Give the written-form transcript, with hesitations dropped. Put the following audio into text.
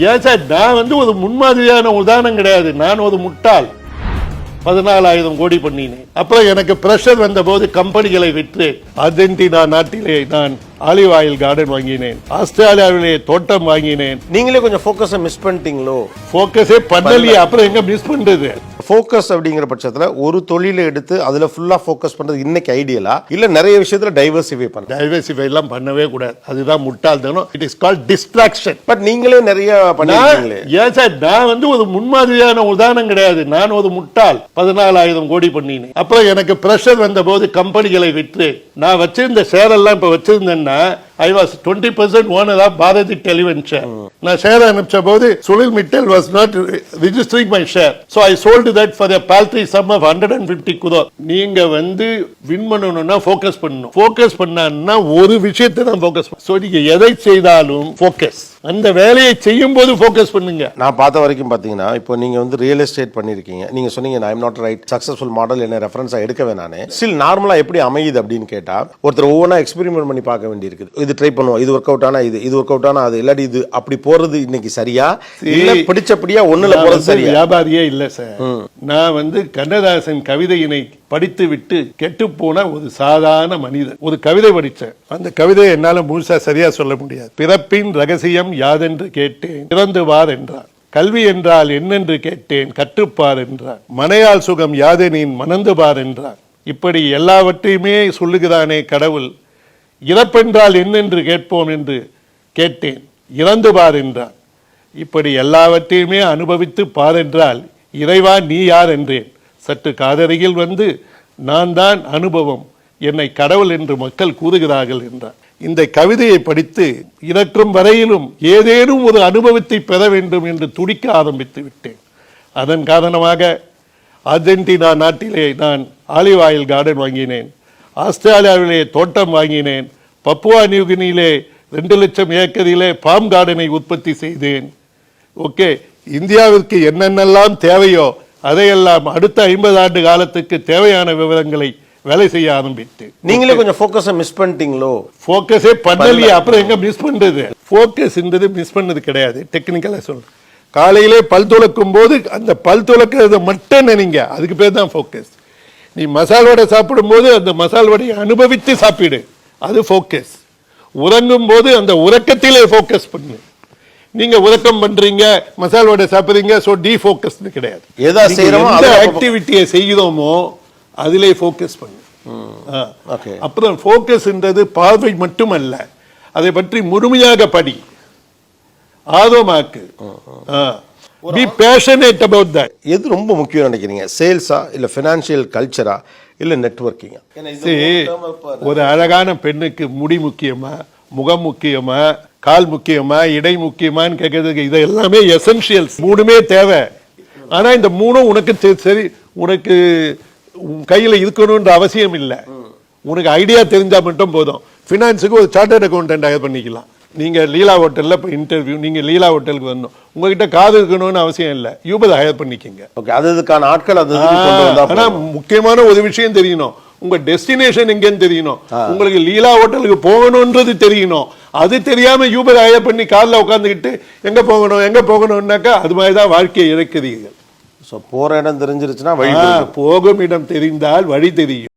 ஏன் சார், நான் வந்து ஒரு முன்மாதிரியான உதாரணம் கிடையாது. நான் ஒரு முட்டாள். 14,000 கோடி பண்ணினேன். அப்புறம் எனக்கு பிரஷர் வந்த போது கம்பெனிகளை விற்று அர்ஜென்டினா நாட்டிலே நான் ஆலிவ் ஆயில் கார்டன் வாங்கினேன். ஆஸ்திரேலியாவிலே தோட்டம் வாங்கினேன். நீங்களே கொஞ்சம் ஃபோக்கஸை மிஸ் பண்ணிட்டீங்களோ? ஃபோக்கஸே பண்ணலையே, அப்புறம் எங்க மிஸ் பண்றது? ஃபோக்கஸ் அப்படிங்கிற பட்சத்துல ஒரு தொழிலை எடுத்து அதுல ஃபுல்லா ஃபோக்கஸ் பண்றது இன்னைக்கு ஐடியலா, இல்ல நிறைய விஷயத்துல டைவர்சிஃபை பண்ண? டைவர்சிஃபை எல்லாம் பண்ணவே கூடாது. அதுதான் முட்டாள்தனம். It is called distraction. But நீங்களே நிறைய பண்ணீங்களே. ஏன் சார், நான் வந்து ஒரு முன்மாதிரியான உதாரணம் கிடையாது. நான் ஒரு முட்டாள். 14,000 கோடி பண்ணினேன். அப்புறம் எனக்கு பிரஷர் வந்த போது கம்பெனிகளை விற்று நான் வச்சிருந்த ஷேர் எல்லாம் இப்ப வச்சிருந்தேன்னா I was 20% owner of Bharati Televenture. நான் ஷேர் அனுப்பிச்ச போது Sunil Mittal was not registering my share. So I sold that for a paltry sum of 150 crore. நீங்க வந்து வின் பண்ணணும்னா ஃபோக்கஸ் பண்ணணும். ஃபோக்கஸ் பண்ணா ஒரு விஷயத்தை தான் ஃபோக்கஸ் பண்ணணும். சோ நீங்க எதை செய்தாலும் ஃபோக்கஸ். அந்த வேலையை செய்யும் போது ஃபோக்கஸ் பண்ணுங்க. நான் பார்த்த வரைக்கும் பாத்தீங்கன்னா இப்போ நீங்க வந்து ரியல் எஸ்டேட் பண்ணிருக்கீங்க. நீங்க சொன்னீங்க I am not right successful model என்ன ரெஃபரன்ஸா எடுக்க வேணானே. ஸ்டில் நார்மலா எப்படி அமையுது அப்படின்னு கேட்டா ஒருத்தர் ஒவ்வொன்றா எக்ஸ்பெரிமெண்ட் பண்ணி பார்க்க வேண்டி இருக்குது. இது ட்ரை பண்ணுவோம், இது ஒர்க் அவுட் ஆனா இது ஒர்க் அவுட் ஆனா அது, இல்லாட்டி இது அப்படி போறது இன்னைக்கு சரியா இல்ல பிடிச்சபடியா ஒண்ணுல போறது சரியா? வியாபாரியே இல்ல சார். நான் வந்து கண்ணதாசன் கவிதையினை படித்து விட்டு கெட்டு போன ஒரு சாதாரண மனிதன். ஒரு கவிதை படிச்சேன். அந்த கவிதையை என்னால முழுசா சரியா சொல்ல முடியாது. பிறப்பின் ரகசியம் யாதென்று கேட்டேன், இறந்து வார் என்றார். கல்வி என்றால் என்னென்று கேட்டேன், கற்றுப்பார் என்றார். மனையால் சுகம் யாதெனின் மணந்து பார் என்றார். இப்படி எல்லாவற்றையுமே சொல்லுகிறானே கடவுள். இறப்பென்றால் என்னென்று கேட்போம் என்று கேட்டேன், இறந்து பார் என்றார். இப்படி எல்லாவற்றையுமே அனுபவித்து பார் என்றால் இறைவா நீ யார் என்றேன். சற்று காதருகில் வந்து நான் தான் அனுபவம், என்னை கடவுள் என்று மக்கள் கூறுகிறார்கள் என்றார். இந்த கவிதையை படித்து இறக்கும் வரையிலும் ஏதேனும் ஒரு அனுபவத்தை பெற வேண்டும் என்று துடிக்க ஆரம்பித்து விட்டேன். அதன் காரணமாக அர்ஜென்டினா நாட்டிலே நான் ஆலிவ் ஆயில் கார்டன் வாங்கினேன். ஆஸ்திரேலியாவிலே தோட்டம் வாங்கினேன். பப்புவா நியூகினியிலே 2 லட்சம் ஏக்கரிலே பாம் கார்டனை உற்பத்தி செய்தேன். ஓகே, இந்தியாவிற்கு என்னென்னலாம் தேவையோ அதையெல்லாம் அடுத்த 50 ஆண்டு காலத்துக்கு தேவையான விவரங்களை வேலை செய்ய ஆரம்பித்தேன். நீங்களே கொஞ்சம் ஃபோக்கஸை மிஸ் பண்ணிட்டீங்களோ? ஃபோக்கஸே பண்ணலையே, அப்புறம் எங்க மிஸ் பண்றது? ஃபோக்கஸ்ன்றது மிஸ் பண்ணது கிடையாது. டெக்னிக்கலா சொல்றேன். காலையிலே பல் துலக்கும் போது அந்த பல் துலக்கிறத மட்டும் நினைங்க, அதுக்கு பேர் தான் ஃபோக்கஸ். நீ மசால் வடை சாப்பிடும் போது அந்த மசால் வடையை அனுபவித்து சாப்பிடு, அது ஃபோக்கஸ். உறங்கும் போது அந்த உறக்கத்திலே ஃபோக்கஸ் பண்ணு. நீங்க உறக்கம் பண்றீங்க, மசால் வடை சாப்பிடுறீங்க, சோ டீஃபோக்கஸ் கிடையாது. எதை செய்யறோமோ அந்த ஆக்டிவிட்டியை செய்கிறோமோ அதிலே ஃபோக்கஸ் பண்ணு. அப்புறம் ஃபோக்கஸ்ன்றது பார்வை மட்டுமல்ல, அதை பற்றி முழுமையாக படி, ஆர்வமாக்கு. Be passionate about that. எது ரொம்ப முக்கியம் நினைக்கிறீங்க? சேல்ஸா, இல்ல ஃபைனான்சியல் கல்ச்சரா, இல்ல நெட்வொர்க்கிங்கா? ஒரு அழகான பெண்ணுக்கு முடி முக்கியமா, முகம் முக்கியமா, கால் முக்கியமா, இடை முக்கியமான்னு கேட்கறதுக்கு இது எல்லாமே எசென்ஷியல்ஸ். 3மே தேவை. ஆனா இந்த 3ம் உனக்கு சரி, உனக்கு கையில இருக்கணும்ன்ற அவசியம் இல்லை. உனக்கு ஐடியா தெரிஞ்சா மட்டும் போதும். பினான்ஸுக்கு ஒரு சார்ட்டர்ட் அக்கௌண்டன்ட் ஹையர் பண்ணிக்கலாம். நீங்க லீலா ஹோட்டல்ல இன்டர்வியூ, நீங்க லீலா ஹோட்டலுக்கு வரணும், உங்ககிட்ட காது இருக்கணும்னு அவசியம் இல்லை, யூபர் ஹையர் பண்ணிக்கங்க. ஓகே, அதுக்கான ஆட்கள் அது. ஆனா முக்கியமான ஒரு விஷயம் தெரியணும், உங்க டெஸ்டினேஷன் எங்கன்னு தெரியணும். உங்களுக்கு லீலா ஹோட்டலுக்கு போகணும்ன்றது தெரியணும். அது தெரியாம யூபர் ஹையர் பண்ணி கார்ல உட்காந்துக்கிட்டு எங்க போகணும்னாக்கா அது மாதிரிதான் வாழ்க்கையை இழக்கிறீர்கள். போற இடம் தெரிஞ்சிருச்சுன்னா வழி, போகும் இடம் தெரிந்தால் வழி தெரியும்.